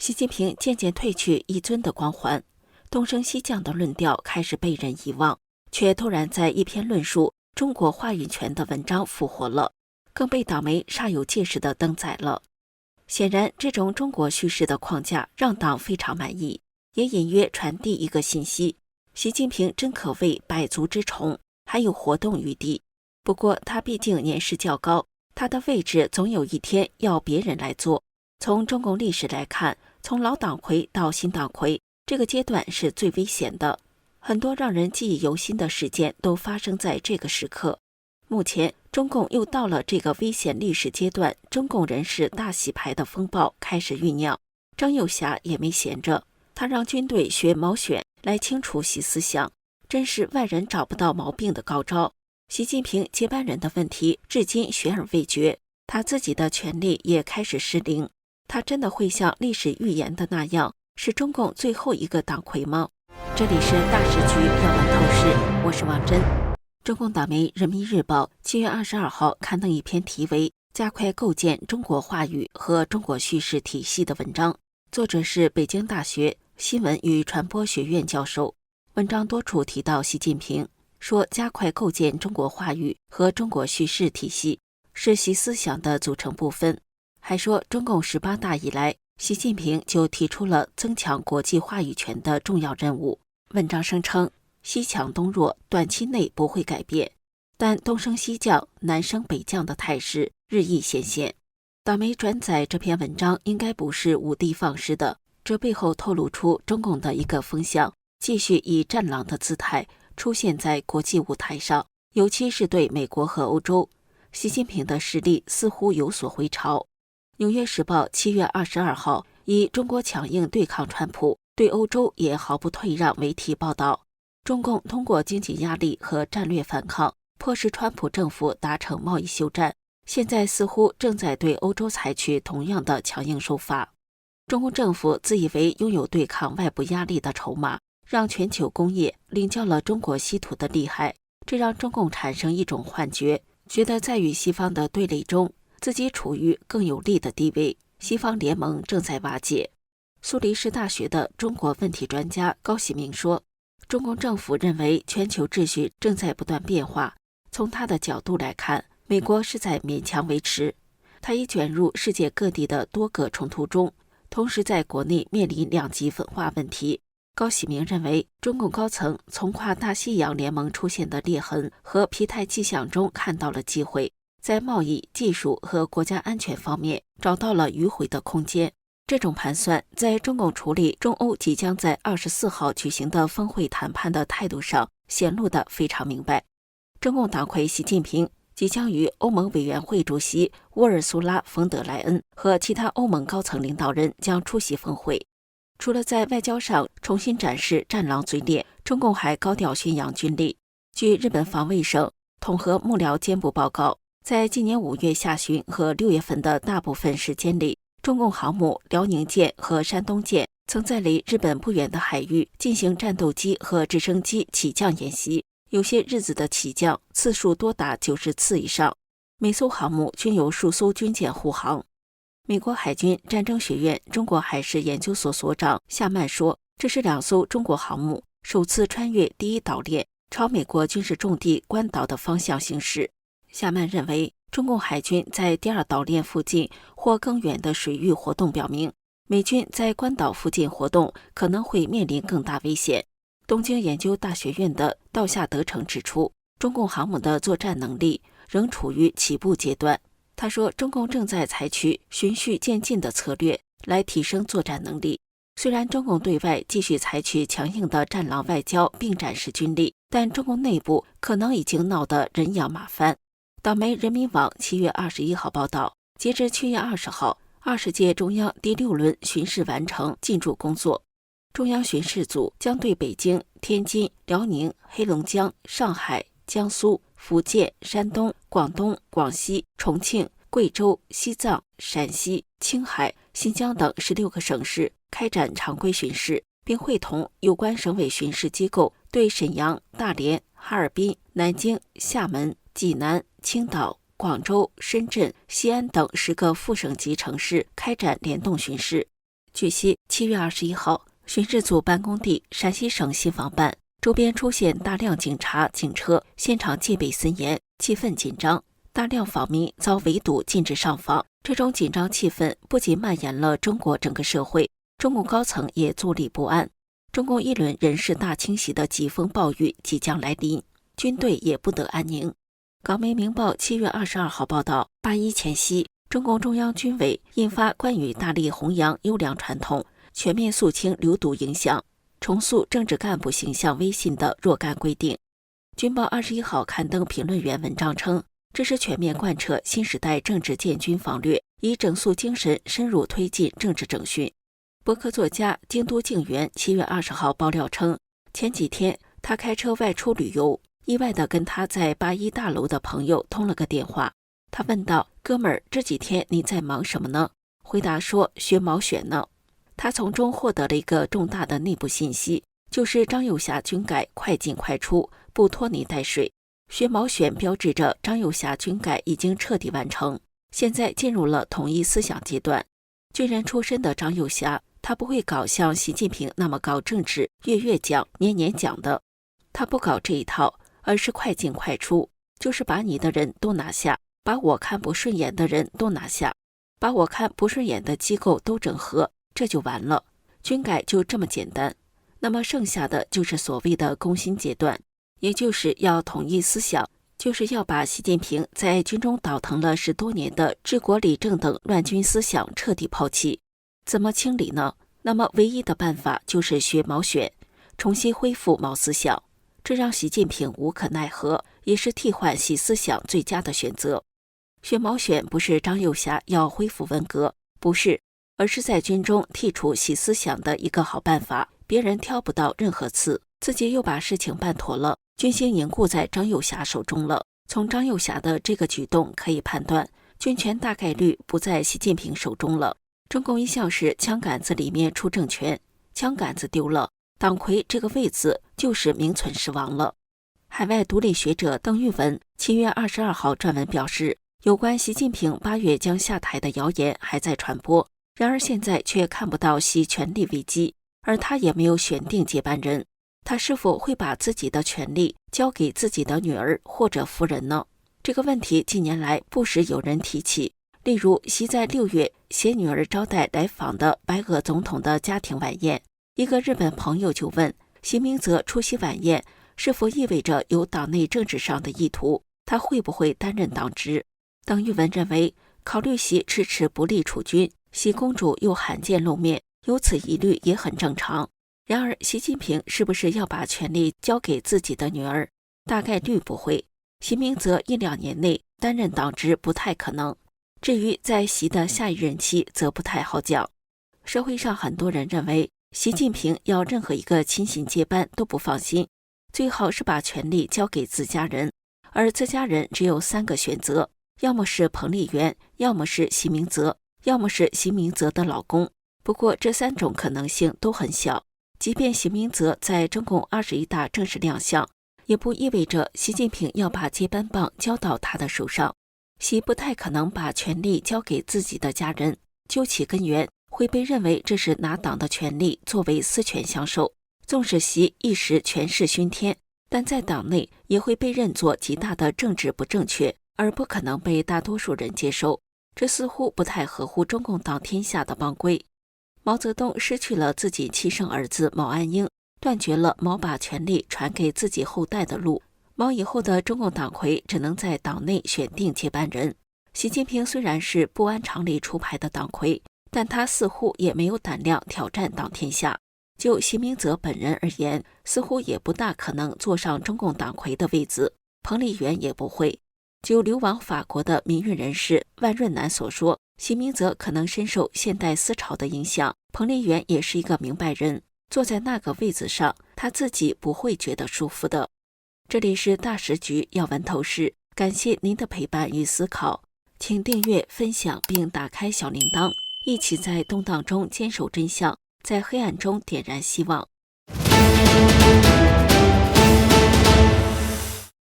习近平渐渐褪去一尊的光环，东升西降的论调开始被人遗忘，却突然在一篇论述中国话语权的文章复活了，更被党媒煞有介事地登载了。显然，这种中国叙事的框架让党非常满意，也隐约传递一个信息：习近平真可谓百足之虫，还有活动余地。不过，他毕竟年事较高，他的位置总有一天要别人来做。从中共历史来看，从老党魁到新党魁，这个阶段是最危险的。很多让人记忆犹新的事件都发生在这个时刻。目前，中共又到了这个危险历史阶段，中共人士大洗牌的风暴开始酝酿。张又侠也没闲着，他让军队学毛选来清除习思想，真是外人找不到毛病的高招。习近平接班人的问题至今悬而未决，他自己的权力也开始失灵。他真的会像历史预言的那样，是中共最后一个党魁吗？这里是大时局要闻透视，我是王真。中共党媒人民日报7月22号刊登一篇题为《加快构建中国话语和中国叙事体系》的文章，作者是北京大学新闻与传播学院教授。文章多处提到习近平，说加快构建中国话语和中国叙事体系是习思想的组成部分，还说中共18大以来，习近平就提出了增强国际话语权的重要任务。文章声称，西强东弱短期内不会改变，但东升西降、南升北降的态势日益显现。党媒转载这篇文章应该不是无的放矢的，这背后透露出中共的一个风向，继续以战狼的姿态出现在国际舞台上，尤其是对美国和欧洲。习近平的实力似乎有所回潮。纽约时报7月22号以中国强硬对抗川普，对欧洲也毫不退让为题报道，中共通过经济压力和战略反抗，迫使川普政府达成贸易休战，现在似乎正在对欧洲采取同样的强硬手法。中共政府自以为拥有对抗外部压力的筹码，让全球工业领教了中国稀土的厉害，这让中共产生一种幻觉，觉得在与西方的对垒中，自己处于更有利的地位，西方联盟正在瓦解。苏黎世大学的中国问题专家高喜明说，中共政府认为全球秩序正在不断变化，从他的角度来看，美国是在勉强维持，他已卷入世界各地的多个冲突中，同时在国内面临两极分化问题。高喜明认为，中共高层从跨大西洋联盟出现的裂痕和疲态迹象中看到了机会，在贸易、技术和国家安全方面找到了迂回的空间。这种盘算在中共处理中欧即将在24号举行的峰会谈判的态度上显露得非常明白。中共党魁习近平即将与欧盟委员会主席沃尔苏拉·冯德莱恩和其他欧盟高层领导人将出席峰会。除了在外交上重新展示战狼嘴脸，中共还高调宣扬军力。据日本防卫省统合幕僚监部报告，在今年5月下旬和6月份的大部分时间里，中共航母辽宁舰和山东舰曾在离日本不远的海域进行战斗机和直升机起降演习，有些日子的起降次数多达90次以上，每艘航母均有数艘军舰护航。美国海军战争学院中国海事研究所所长夏曼说，这是2艘中国航母首次穿越第一岛链，朝美国军事重地关岛的方向行驶。夏曼认为，中共海军在第2岛链附近或更远的水域活动表明，美军在关岛附近活动可能会面临更大危险。东京研究大学院的道夏德成指出，中共航母的作战能力仍处于起步阶段。他说，中共正在采取循序渐进的策略来提升作战能力。虽然中共对外继续采取强硬的战狼外交并展示军力，但中共内部可能已经闹得人仰马翻。党媒人民网7月21号报道，截至7月20号，20届中央第6轮巡视完成进驻工作。中央巡视组将对北京、天津、辽宁、黑龙江、上海、江苏、福建、山东、广东、广西、重庆、贵州、西藏、陕西、青海、新疆等16个省市开展常规巡视，并会同有关省委巡视机构对沈阳、大连、哈尔滨、南京、厦门、济南、青岛、广州、深圳、西安等10个副省级城市开展联动巡视。据悉，7月21号，巡视组办公地陕西省信访办周边出现大量警察、警车，现场戒备森严，气氛紧张，大量访民遭围堵禁止上访。这种紧张气氛不仅蔓延了中国整个社会，中共高层也坐立不安。中共一轮人事大清洗的疾风暴雨即将来临，军队也不得安宁。港媒《明报》7月22号报道，8·1前夕，中共中央军委印发关于大力弘扬优良传统、全面肃清流毒影响、重塑政治干部形象威信的若干规定。军报21号刊登评论员文章称，这是全面贯彻新时代政治建军方略，以整肃精神深入推进政治整训。博客作家京都静元7月20号爆料称，前几天他开车外出旅游，意外地跟他在81大楼的朋友通了个电话。他问道：“哥们儿，这几天你在忙什么呢？”回答说：“学毛选呢。”他从中获得了一个重大的内部信息，就是张幼霞军改快进快出，不拖泥带水。学毛选标志着张幼霞军改已经彻底完成，现在进入了统一思想阶段。军人出身的张幼霞，他不会搞像习近平那么搞政治、月讲、年讲的，他不搞这一套，而是快进快出，就是把你的人都拿下，把我看不顺眼的人都拿下，把我看不顺眼的机构都整合，这就完了。军改就这么简单。那么剩下的就是所谓的攻心阶段，也就是要统一思想，就是要把习近平在军中倒腾了10多年的治国理政等乱军思想彻底抛弃。怎么清理呢？那么唯一的办法就是学毛选，重新恢复毛思想，这让习近平无可奈何，也是替换习思想最佳的选择。学毛选不是张幼霞要恢复文革，不是，而是在军中剔除习思想的一个好办法，别人挑不到任何刺，自己又把事情办妥了，军心凝固在张幼霞手中了。从张幼霞的这个举动可以判断，军权大概率不在习近平手中了。中共一向是枪杆子里面出政权，枪杆子丢了，党魁这个位子就是名存实亡了。海外独立学者邓玉文7月22号撰文表示，有关习近平8月将下台的谣言还在传播，然而现在却看不到习权力危机，而他也没有选定接班人，他是否会把自己的权力交给自己的女儿或者夫人呢？这个问题近年来不时有人提起，例如习在6月携女儿招待来访的白俄总统的家庭晚宴，一个日本朋友就问，习明泽出席晚宴是否意味着有党内政治上的意图，他会不会担任党职？邓玉文认为，考虑习迟迟不立储君，习公主又罕见露面，有此疑虑也很正常。然而习近平是不是要把权力交给自己的女儿？大概率不会。习明泽1-2年内担任党职不太可能，至于在习的下一任期则不太好讲。社会上很多人认为，习近平要任何一个亲信接班都不放心，最好是把权力交给自家人，而自家人只有3个选择，要么是彭丽媛，要么是习明泽，要么是习明泽的老公。不过这3种可能性都很小，即便习明泽在中共21大正式亮相，也不意味着习近平要把接班棒交到他的手上。习不太可能把权力交给自己的家人，究其根源，会被认为这是拿党的权力作为私权享受。纵使习一时权势熏天，但在党内也会被认作极大的政治不正确，而不可能被大多数人接受。这似乎不太合乎中共党天下的帮规。毛泽东失去了自己亲生儿子毛岸英，断绝了毛把权力传给自己后代的路。毛以后的中共党魁只能在党内选定接班人。习近平虽然是不按常理出牌的党魁，但他似乎也没有胆量挑战党天下。就习明泽本人而言，似乎也不大可能坐上中共党魁的位子，彭丽媛也不会。就流亡法国的民运人士万润南所说，习明泽可能深受现代思潮的影响，彭丽媛也是一个明白人，坐在那个位子上，他自己不会觉得舒服的。这里是大时局要闻透视，感谢您的陪伴与思考，请订阅、分享并打开小铃铛，一起在动荡中坚守真相，在黑暗中点燃希望。